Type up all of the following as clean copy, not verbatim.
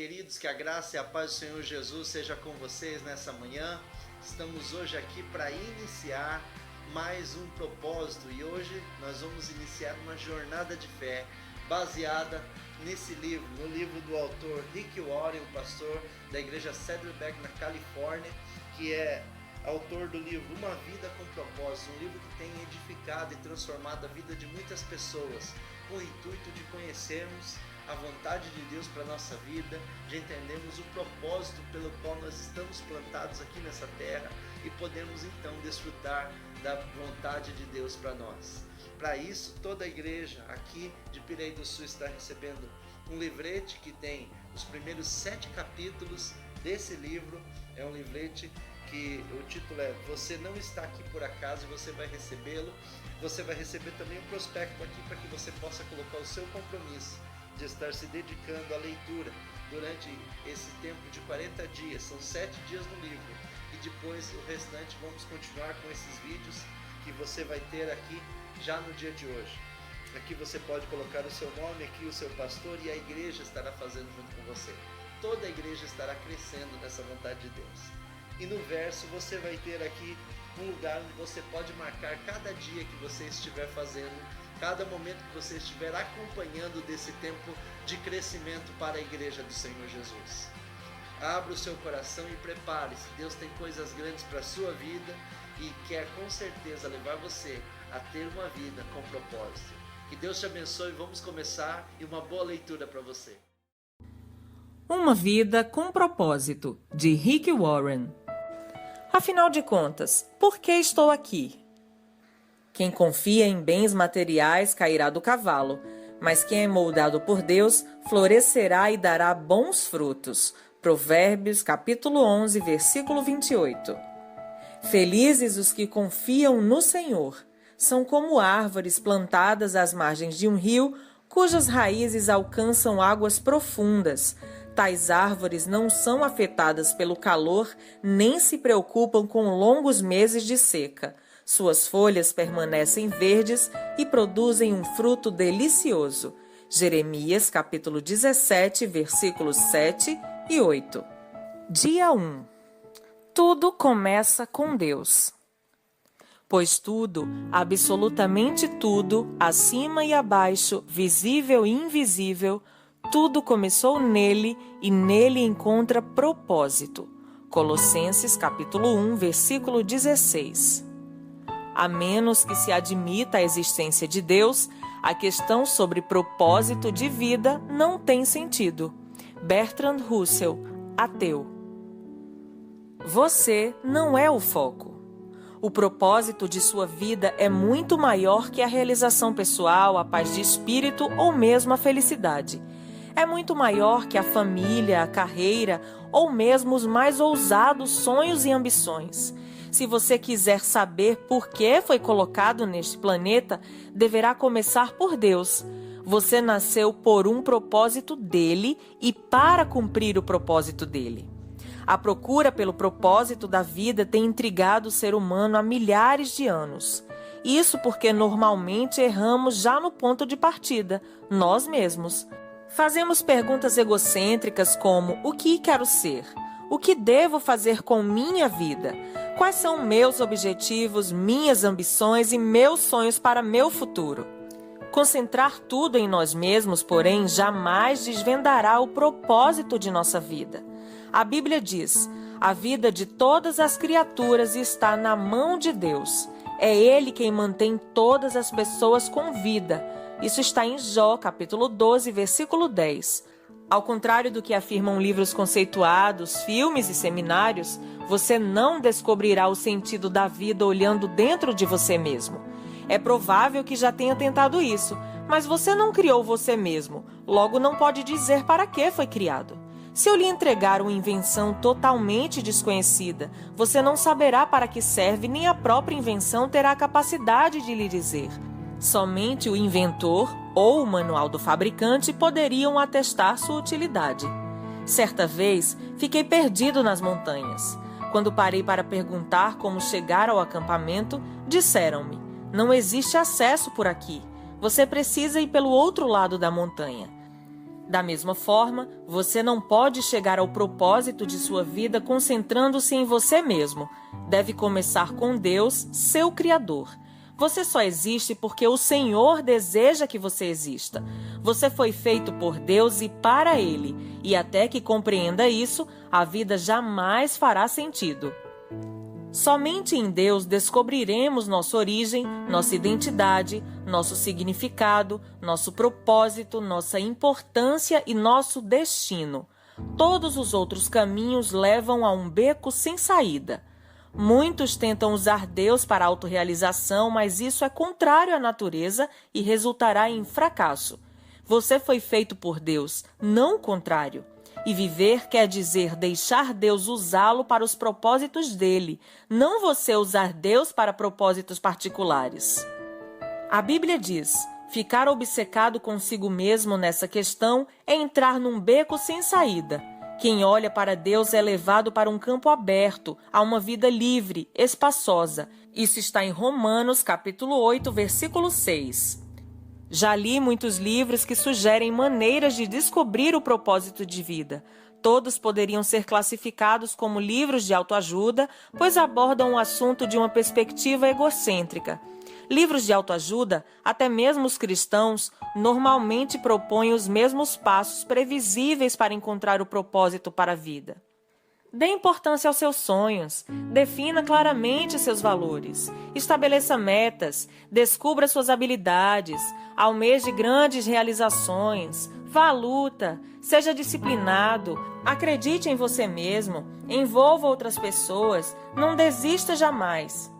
queridos, que a graça e a paz do Senhor Jesus seja com vocês nessa manhã. Estamos hoje aqui para iniciar mais um propósito e hoje nós vamos iniciar uma jornada de fé baseada nesse livro, no livro do autor Rick Warren, o pastor da igreja Saddleback na Califórnia, que é autor do livro Uma Vida com Propósito, um livro que tem edificado e transformado a vida de muitas pessoas, com o intuito de conhecermos a vontade de Deus para a nossa vida, de entendermos o propósito pelo qual nós estamos plantados aqui nessa terra e podemos então desfrutar da vontade de Deus para nós. Para isso, toda a igreja aqui de Pirei do Sul está recebendo um livrete que tem os primeiros 7 capítulos desse livro. É um livrete que o título é Você Não Está Aqui Por Acaso e você vai recebê-lo. Você vai receber também um prospecto aqui para que você possa colocar o seu compromisso de estar se dedicando à leitura durante esse tempo de 40 dias. São 7 dias no livro e depois o restante vamos continuar com esses vídeos que você vai ter aqui já no dia de hoje. Aqui você pode colocar o seu nome, aqui o seu pastor, e a igreja estará fazendo junto com você. Toda a igreja estará crescendo nessa vontade de Deus. E no verso você vai ter aqui um lugar onde você pode marcar cada dia que você estiver fazendo, cada momento que você estiver acompanhando desse tempo de crescimento para a igreja do Senhor Jesus. Abra o seu coração e prepare-se. Deus tem coisas grandes para a sua vida e quer com certeza levar você a ter uma vida com propósito. Que Deus te abençoe. Vamos começar e uma boa leitura para você. Uma Vida com Propósito, de Rick Warren. Afinal de contas, por que estou aqui? Quem confia em bens materiais cairá do cavalo, mas quem é moldado por Deus florescerá e dará bons frutos. Provérbios, capítulo 11, versículo 28. Felizes os que confiam no Senhor. São como árvores plantadas às margens de um rio, cujas raízes alcançam águas profundas. Tais árvores não são afetadas pelo calor, nem se preocupam com longos meses de seca. Suas folhas permanecem verdes e produzem um fruto delicioso. Jeremias, capítulo 17, versículos 7 e 8. Dia 1. Tudo começa com Deus. Pois tudo, absolutamente tudo, acima e abaixo, visível e invisível, tudo começou nele e nele encontra propósito. Colossenses, capítulo 1, versículo 16. A menos que se admita a existência de Deus, a questão sobre propósito de vida não tem sentido. Bertrand Russell, ateu. Você não é o foco. O propósito de sua vida é muito maior que a realização pessoal, a paz de espírito ou mesmo a felicidade. É muito maior que a família, a carreira ou mesmo os mais ousados sonhos e ambições. Se você quiser saber por que foi colocado neste planeta, deverá começar por Deus. Você nasceu por um propósito dele e para cumprir o propósito dele. A procura pelo propósito da vida tem intrigado o ser humano há milhares de anos. Isso porque normalmente erramos já no ponto de partida, nós mesmos. Fazemos perguntas egocêntricas como: o que quero ser? O que devo fazer com minha vida? Quais são meus objetivos, minhas ambições e meus sonhos para meu futuro? Concentrar tudo em nós mesmos, porém, jamais desvendará o propósito de nossa vida. A Bíblia diz: a vida de todas as criaturas está na mão de Deus. É Ele quem mantém todas as pessoas com vida. Isso está em Jó, capítulo 12, versículo 10. Ao contrário do que afirmam livros conceituados, filmes e seminários, você não descobrirá o sentido da vida olhando dentro de você mesmo. É provável que já tenha tentado isso, mas você não criou você mesmo, logo não pode dizer para que foi criado. Se eu lhe entregar uma invenção totalmente desconhecida, você não saberá para que serve, nem a própria invenção terá a capacidade de lhe dizer. Somente o inventor ou o manual do fabricante poderiam atestar sua utilidade. Certa vez, fiquei perdido nas montanhas. Quando parei para perguntar como chegar ao acampamento, disseram-me: não existe acesso por aqui. Você precisa ir pelo outro lado da montanha. Da mesma forma, você não pode chegar ao propósito de sua vida concentrando-se em você mesmo. Deve começar com Deus, seu Criador. Você só existe porque o Senhor deseja que você exista. Você foi feito por Deus e para Ele, e até que compreenda isso, a vida jamais fará sentido. Somente em Deus descobriremos nossa origem, nossa identidade, nosso significado, nosso propósito, nossa importância e nosso destino. Todos os outros caminhos levam a um beco sem saída. Muitos tentam usar Deus para a autorrealização, mas isso é contrário à natureza e resultará em fracasso. Você foi feito por Deus, não o contrário. E viver quer dizer deixar Deus usá-lo para os propósitos dele, não você usar Deus para propósitos particulares. A Bíblia diz: ficar obcecado consigo mesmo nessa questão é entrar num beco sem saída. Quem olha para Deus é levado para um campo aberto, a uma vida livre, espaçosa. Isso está em Romanos, capítulo 8, versículo 6. Já li muitos livros que sugerem maneiras de descobrir o propósito de vida. Todos poderiam ser classificados como livros de autoajuda, pois abordam o assunto de uma perspectiva egocêntrica. Livros de autoajuda, até mesmo os cristãos, normalmente propõem os mesmos passos previsíveis para encontrar o propósito para a vida. Dê importância aos seus sonhos, defina claramente seus valores, estabeleça metas, descubra suas habilidades, almeje grandes realizações, vá à luta, seja disciplinado, acredite em você mesmo, envolva outras pessoas, não desista jamais.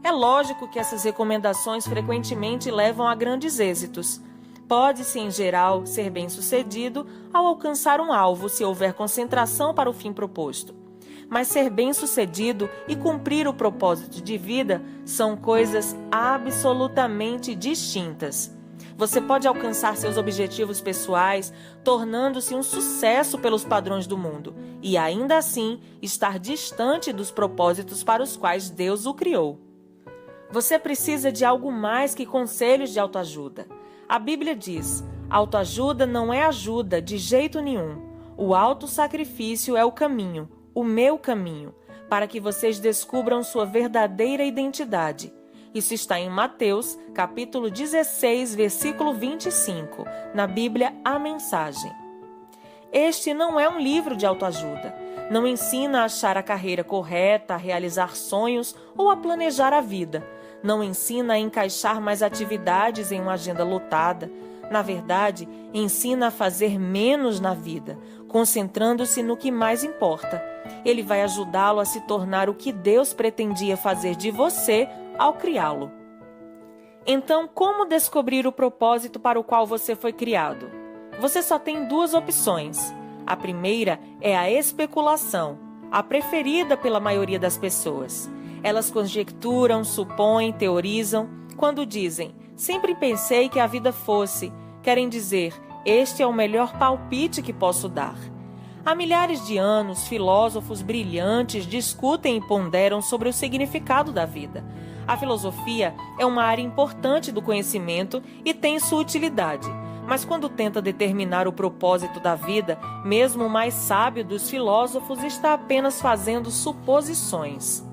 É lógico que essas recomendações frequentemente levam a grandes êxitos. Pode-se, em geral, ser bem-sucedido ao alcançar um alvo se houver concentração para o fim proposto. Mas ser bem-sucedido e cumprir o propósito de vida são coisas absolutamente distintas. Você pode alcançar seus objetivos pessoais, tornando-se um sucesso pelos padrões do mundo, e ainda assim estar distante dos propósitos para os quais Deus o criou. Você precisa de algo mais que conselhos de autoajuda. A Bíblia diz: autoajuda não é ajuda de jeito nenhum. O autossacrifício é o caminho, o meu caminho, para que vocês descubram sua verdadeira identidade. Isso está em Mateus, capítulo 16, versículo 25, na Bíblia A Mensagem. Este não é um livro de autoajuda. Não ensina a achar a carreira correta, a realizar sonhos ou a planejar a vida. Não ensina a encaixar mais atividades em uma agenda lotada. Na verdade, ensina a fazer menos na vida, concentrando-se no que mais importa. Ele vai ajudá-lo a se tornar o que Deus pretendia fazer de você ao criá-lo. Então, como descobrir o propósito para o qual você foi criado? Você só tem duas opções. A primeira é a especulação, a preferida pela maioria das pessoas. Elas conjecturam, supõem, teorizam. Quando dizem, sempre pensei que a vida fosse, querem dizer, este é o melhor palpite que posso dar. Há milhares de anos, filósofos brilhantes discutem e ponderam sobre o significado da vida. A filosofia é uma área importante do conhecimento e tem sua utilidade. Mas quando tenta determinar o propósito da vida, mesmo o mais sábio dos filósofos está apenas fazendo suposições.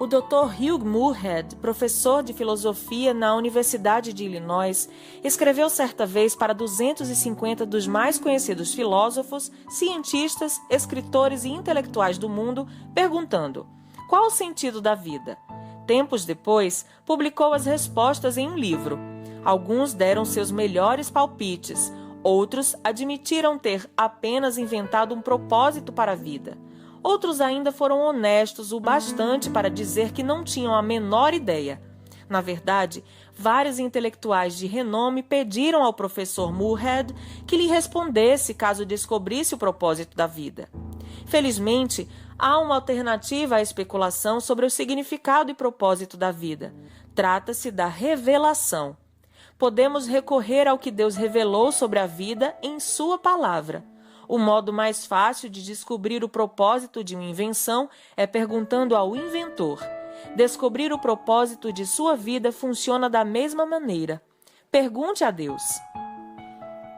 O Dr. Hugh Moorhead, professor de filosofia na Universidade de Illinois, escreveu certa vez para 250 dos mais conhecidos filósofos, cientistas, escritores e intelectuais do mundo, perguntando: qual o sentido da vida? Tempos depois, publicou as respostas em um livro. Alguns deram seus melhores palpites, outros admitiram ter apenas inventado um propósito para a vida. Outros ainda foram honestos o bastante para dizer que não tinham a menor ideia. Na verdade, vários intelectuais de renome pediram ao professor Moorhead que lhe respondesse caso descobrisse o propósito da vida. Felizmente, há uma alternativa à especulação sobre o significado e propósito da vida. Trata-se da revelação. Podemos recorrer ao que Deus revelou sobre a vida em sua palavra. O modo mais fácil de descobrir o propósito de uma invenção é perguntando ao inventor. Descobrir o propósito de sua vida funciona da mesma maneira. Pergunte a Deus.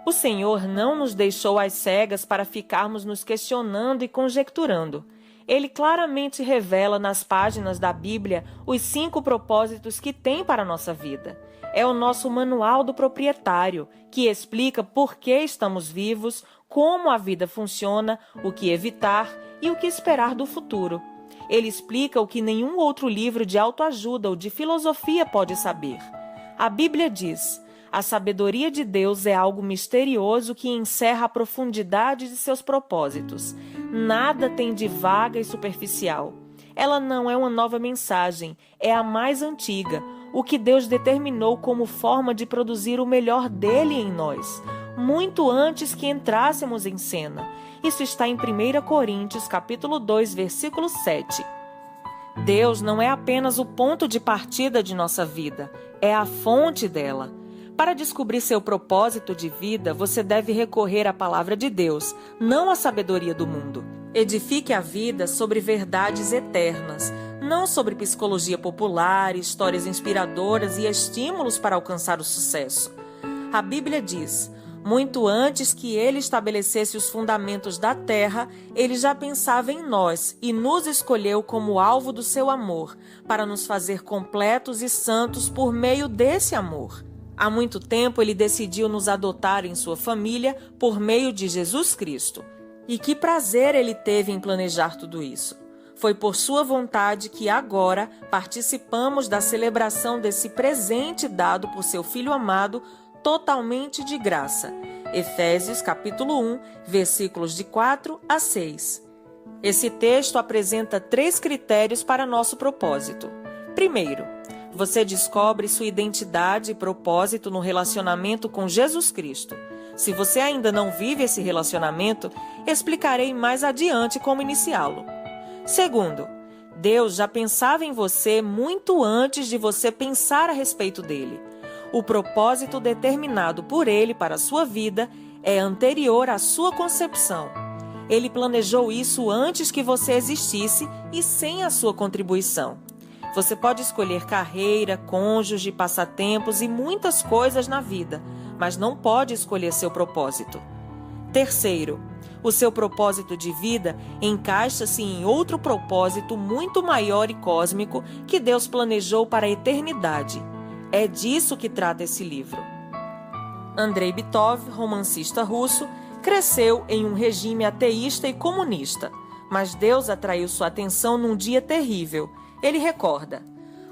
O Senhor não nos deixou às cegas para ficarmos nos questionando e conjecturando. Ele claramente revela nas páginas da Bíblia os 5 propósitos que tem para a nossa vida. É o nosso manual do proprietário, que explica por que estamos vivos, como a vida funciona, o que evitar e o que esperar do futuro. Ele explica o que nenhum outro livro de autoajuda ou de filosofia pode saber. A Bíblia diz: a sabedoria de Deus é algo misterioso que encerra a profundidade de seus propósitos. Nada tem de vaga e superficial. Ela não é uma nova mensagem, é a mais antiga, o que Deus determinou como forma de produzir o melhor dele em nós, muito antes que entrássemos em cena. Isso está em 1 Coríntios, capítulo 2, versículo 7. Deus não é apenas o ponto de partida de nossa vida, é a fonte dela. Para descobrir seu propósito de vida, você deve recorrer à palavra de Deus, não à sabedoria do mundo. Edifique a vida sobre verdades eternas, não sobre psicologia popular, histórias inspiradoras e estímulos para alcançar o sucesso. A Bíblia diz: muito antes que ele estabelecesse os fundamentos da terra, ele já pensava em nós e nos escolheu como alvo do seu amor, para nos fazer completos e santos por meio desse amor. Há muito tempo ele decidiu nos adotar em sua família por meio de Jesus Cristo. E que prazer ele teve em planejar tudo isso. Foi por sua vontade que agora participamos da celebração desse presente dado por seu Filho amado totalmente de graça. Efésios capítulo 1, versículos de 4 a 6. Esse texto apresenta 3 critérios para nosso propósito. Primeiro, você descobre sua identidade e propósito no relacionamento com Jesus Cristo. Se você ainda não vive esse relacionamento, explicarei mais adiante como iniciá-lo. Segundo, Deus já pensava em você muito antes de você pensar a respeito dele. O propósito determinado por ele para a sua vida é anterior à sua concepção. Ele planejou isso antes que você existisse e sem a sua contribuição. Você pode escolher carreira, cônjuge, passatempos e muitas coisas na vida, mas não pode escolher seu propósito. Terceiro, o seu propósito de vida encaixa-se em outro propósito muito maior e cósmico que Deus planejou para a eternidade. É disso que trata esse livro. Andrei Bitov, romancista russo, cresceu em um regime ateísta e comunista, mas Deus atraiu sua atenção num dia terrível. Ele recorda: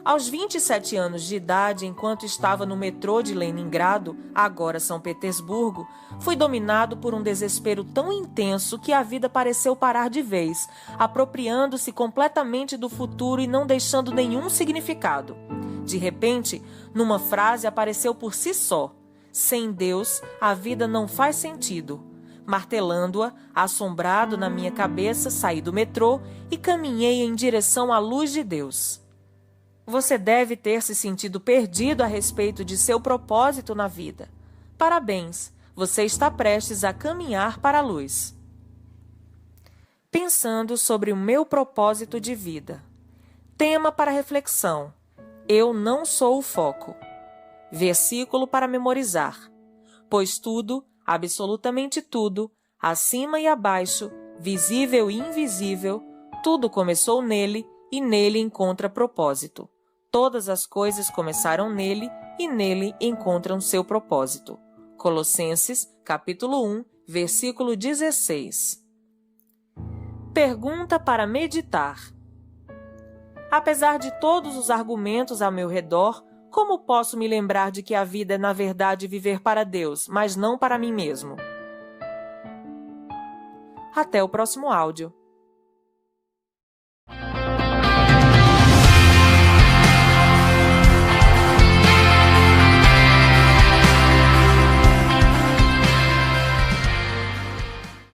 aos 27 anos de idade, enquanto estava no metrô de Leningrado, agora São Petersburgo, fui dominado por um desespero tão intenso que a vida pareceu parar de vez, apropriando-se completamente do futuro e não deixando nenhum significado. De repente, numa frase apareceu por si só: sem Deus, a vida não faz sentido. Martelando-a, assombrado na minha cabeça, saí do metrô e caminhei em direção à luz de Deus. Você deve ter se sentido perdido a respeito de seu propósito na vida. Parabéns, você está prestes a caminhar para a luz. Pensando sobre o meu propósito de vida. Tema para reflexão: eu não sou o foco. Versículo para memorizar: pois tudo, absolutamente tudo, acima e abaixo, visível e invisível, tudo começou nele e nele encontra propósito. Todas as coisas começaram nele e nele encontram seu propósito. Colossenses, capítulo 1, versículo 16. Pergunta para meditar. Apesar de todos os argumentos ao meu redor, como posso me lembrar de que a vida é, na verdade, viver para Deus, mas não para mim mesmo? Até o próximo áudio.